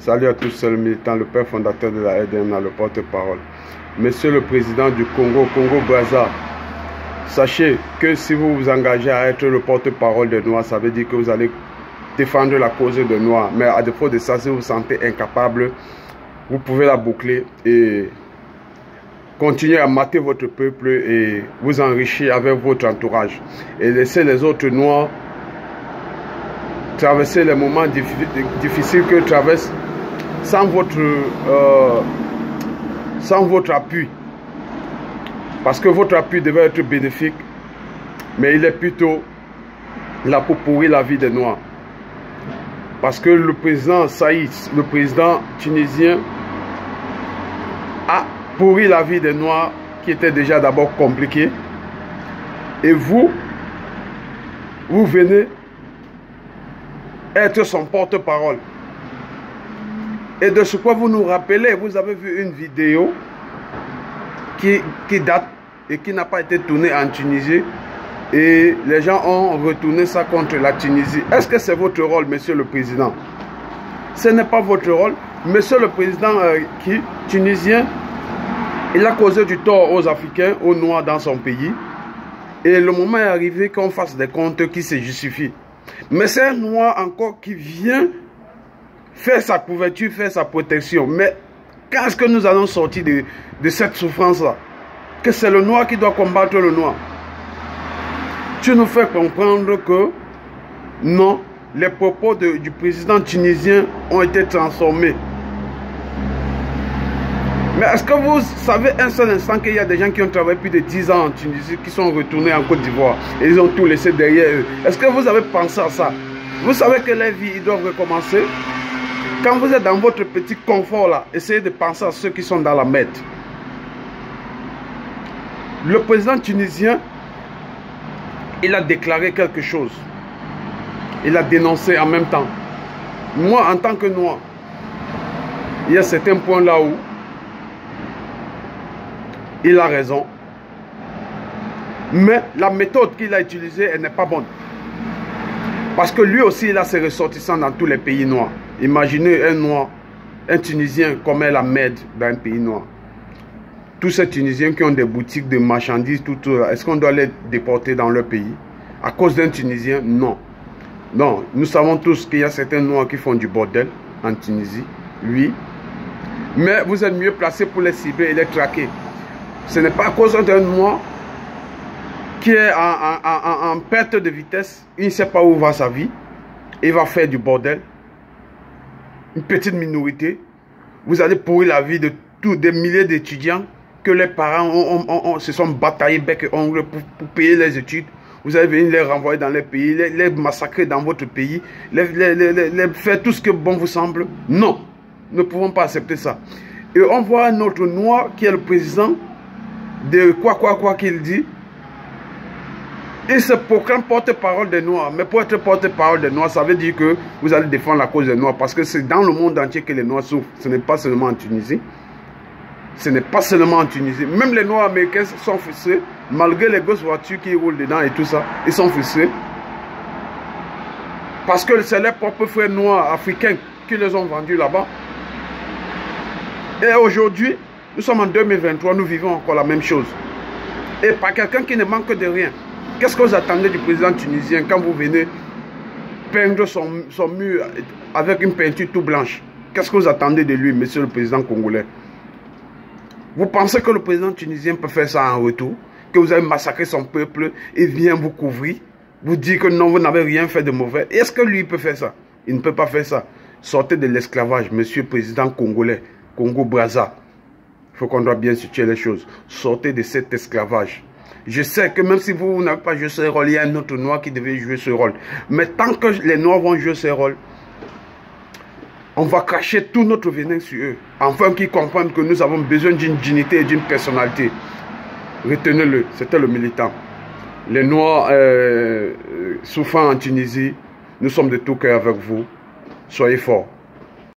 Salut à tous, c'est le militant, le père fondateur de la RDN, le porte-parole. Monsieur le président du Congo, Congo-Brazza, sachez que si vous vous engagez à être le porte-parole des Noirs, ça veut dire que vous allez défendre la cause des Noirs. Mais à défaut de ça, si vous vous sentez incapable, vous pouvez la boucler et continuer à mater votre peuple et vous enrichir avec votre entourage. Et laisser les autres Noirs traverser les moments difficiles que traversent sans votre appui. Parce que votre appui devait être bénéfique, mais il est plutôt là pour pourrir la vie des Noirs. Parce que le président Saïs, le président tunisien, a pourri la vie des Noirs qui était déjà d'abord compliquée. Et vous venez être son porte-parole. Et de ce quoi vous nous rappelez, vous avez vu une vidéo qui date et qui n'a pas été tournée en Tunisie. Et les gens ont retourné ça contre la Tunisie. Est-ce que c'est votre rôle, monsieur le président? Ce n'est pas votre rôle. Monsieur le président tunisien, il a causé du tort aux Africains, aux Noirs dans son pays. Et le moment est arrivé qu'on fasse des comptes qui se justifient. Mais c'est un Noir encore qui vient faire sa couverture, faire sa protection. Mais quand est-ce que nous allons sortir de cette souffrance-là? Que c'est le Noir qui doit combattre le Noir. Tu nous fais comprendre que non, les propos du président tunisien ont été transformés. Mais est-ce que vous savez un seul instant qu'il y a des gens qui ont travaillé plus de 10 ans en Tunisie, qui sont retournés en Côte d'Ivoire et ils ont tout laissé derrière eux? Est-ce que vous avez pensé à ça? Vous savez que les vies, ils doivent recommencer. Quand vous êtes dans votre petit confort là, essayez de penser à ceux qui sont dans la merde. Le président tunisien, il a déclaré quelque chose. Il a dénoncé en même temps. Moi, en tant que Noir, il y a certains points là où il a raison. Mais la méthode qu'il a utilisée, elle n'est pas bonne. Parce que lui aussi, il a ses ressortissants dans tous les pays noirs. Imaginez un Noir, un Tunisien, comme la merde dans un pays noir. Tous ces Tunisiens qui ont des boutiques de marchandises, est-ce qu'on doit les déporter dans leur pays? À cause d'un Tunisien? Non. Non, nous savons tous qu'il y a certains Noirs qui font du bordel en Tunisie. Oui. Mais vous êtes mieux placé pour les cibler et les traquer. Ce n'est pas à cause d'un Noir qui est en perte de vitesse. Il ne sait pas où va sa vie. Il va faire du bordel. Une petite minorité. Vous allez pourrir la vie de tous des milliers d'étudiants que les parents se sont bataillés bec et ongle pour payer les études. Vous allez venir les renvoyer dans les pays, les massacrer dans votre pays, les faire tout ce que bon vous semble. Non, nous ne pouvons pas accepter ça. Et on voit un autre Noir qui est le président de quoi qu'il dit. Il se proclame porte-parole des Noirs. Mais pour être porte-parole des Noirs, ça veut dire que vous allez défendre la cause des Noirs. Parce que c'est dans le monde entier que les Noirs souffrent. Ce n'est pas seulement en Tunisie. Ce n'est pas seulement en Tunisie. Même les Noirs américains sont frustrés. Malgré les grosses voitures qui roulent dedans et tout ça. Ils sont frustrés. Parce que c'est leurs propres frères noirs africains qui les ont vendus là-bas. Et aujourd'hui, nous sommes en 2023. Nous vivons encore la même chose. Et par quelqu'un qui ne manque de rien. Qu'est-ce que vous attendez du président tunisien quand vous venez peindre son mur avec une peinture tout blanche? Qu'est-ce que vous attendez de lui, monsieur le président congolais? Vous pensez que le président tunisien peut faire ça en retour? Que vous avez massacré son peuple et vient vous couvrir? Vous dire que non, vous n'avez rien fait de mauvais? Est-ce que lui peut faire ça? Il ne peut pas faire ça. Sortez de l'esclavage, monsieur le président congolais, Congo-Brazza. Il faut qu'on doit bien situer les choses. Sortez de cet esclavage. Je sais que même si vous n'avez pas joué ce rôle, il y a un autre Noir qui devait jouer ce rôle. Mais tant que les Noirs vont jouer ce rôle, on va cracher tout notre venin sur eux. Enfin qu'ils comprennent que nous avons besoin d'une dignité et d'une personnalité. Retenez-le, c'était le militant. Les Noirs souffrant en Tunisie, nous sommes de tout cœur avec vous. Soyez forts.